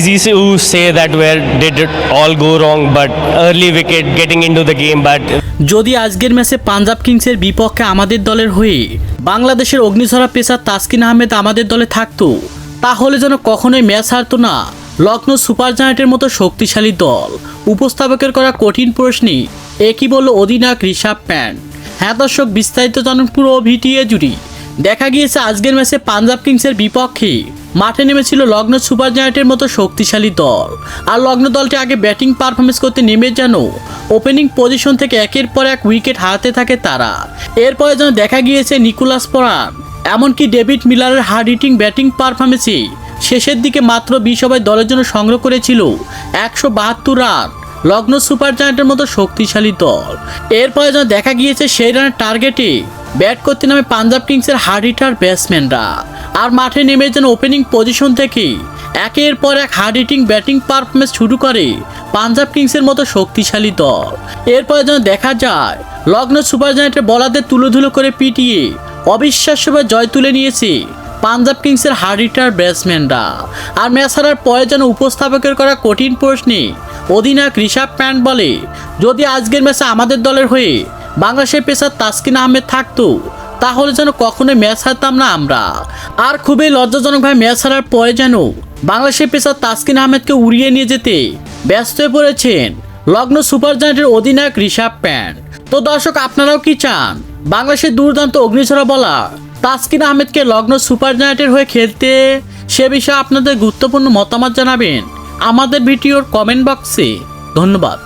Easy to say that where did it all go wrong, but early wicket getting into the game, but যদি আজকের ম্যাচে পাঞ্জাব কিংসের বিপক্ষে আমাদের দলের হয়ে বাংলাদেশের অগ্নিঝরা পেসার তাসকিন আহমেদ আমাদের দলে থাকতো, তাহলে যেন কখনোই ম্যাচ হারতো না লখনৌ সুপার জায়ান্টের মতো শক্তিশালী দল। উপস্থাপকের করা কঠিন প্রশ্নে একই বলল অধিনায়ক ঋষভ প্যান্ট। হ্যাঁ দর্শক, বিস্তারিত জানুন পুরো ভিডিও জুড়ে। দেখা গিয়েছে আজকের ম্যাচে পাঞ্জাব কিংসের বিপক্ষে মাঠে নেমেছিল লখনৌ সুপার জায়ান্টের মতো শক্তিশালী দল। আর লখনৌ দলটি আগে ব্যাটিং পারফরমেন্স করতে নেমে যেন ওপেনিং পজিশন থেকে একের পর এক উইকেট হারাতে থাকে তারা। এরপরে যেন দেখা গিয়েছে নিকোলাস পরান এমনকি ডেভিড মিলারের হার্ড হিটিং ব্যাটিং পারফরমেন্সে শেষের দিকে মাত্র 20 ওভার দলের জন্য সংগ্রহ করেছিল 172 রান লখনৌ সুপার জায়ান্টের মতো শক্তিশালী দল। এরপরে যেন দেখা গিয়েছে সেই রানের টার্গেটে ব্যাট করতে নামে পাঞ্জাব কিংসের হার্ড হিটার ব্যাটসম্যানরা। আর মাঠে নেমে যেন ওপেনিং পজিশন থেকে একের পর এক হার্ড হিটিং ব্যাটিং পারফরমেন্স শুরু করে পাঞ্জাব কিংসের মতো শক্তিশালী দল। এরপরে যেন দেখা যায় লখনৌ সুপার জায়ান্টের বলারদের তুলোধুলো করে পিটিয়ে অবিশ্বাস্যভাবে জয় তুলে নিয়েছে পাঞ্জাব কিংসের হার্ড হিটার ব্যাটসম্যানরা। আর ম্যাচ হারার পরে যেন উপস্থাপকের করা কঠিন প্রশ্নে অধিনায়ক ঋষভ প্যান্ট বলে, যদি আজকের ম্যাচে আমাদের দলের হয়ে বাংলাদেশের পেসার তাসকিন আহমেদ থাকতো, তাহলে যেন কখনোই ম্যাচ হারতাম না আমরা। আর খুবই লজ্জাজনকভাবে ম্যাচ হারার পরে যেন বাংলাদেশের পেসার তাসকিন আহমেদকে উড়িয়ে নিয়ে যেতে ব্যস্ত হয়ে পড়েছেন লখনৌ সুপার জায়ান্টের অধিনায়ক ঋষভ প্যান্ট। তো দর্শক, আপনারাও কি চান বাংলাদেশের দুর্দান্ত অগ্নিঝরা বলার তাসকিন আহমেদকে লখনৌ সুপার জায়ান্টের হয়ে খেলতে? সে বিষয়ে আপনাদের গুরুত্বপূর্ণ মতামত জানাবেন আমাদের ভিডিওর কমেন্ট বক্সে। ধন্যবাদ।